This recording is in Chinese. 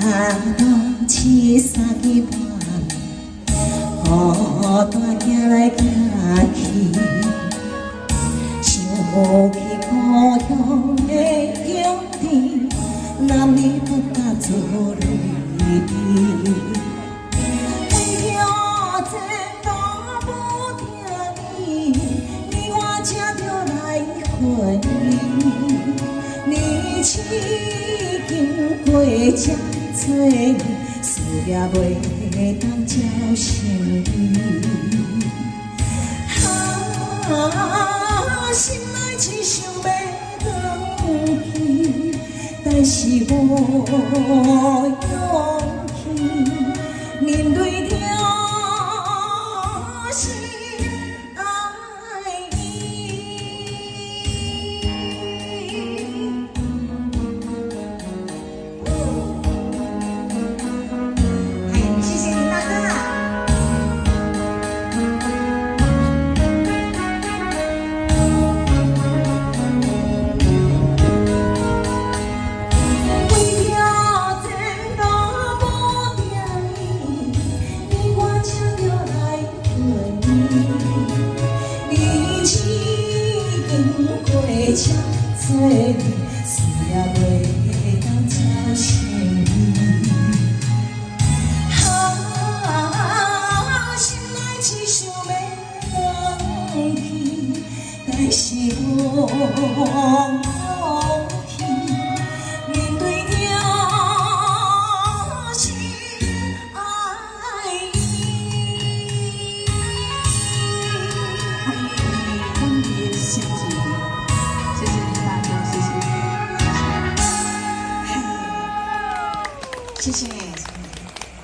到七三更半，予大行来行去，想起故乡的乡田，男女不敢做泪滴。为了这大无定义，你我才着来分离。年轻经过这多年，思念袂当照成伊。心内只想要回去，但是无勇气面对着心爱伊。谢谢你大哥。这多年，思念袂当照成伊。心内只想要回去，但是无勇气面对着心爱伊。谢谢。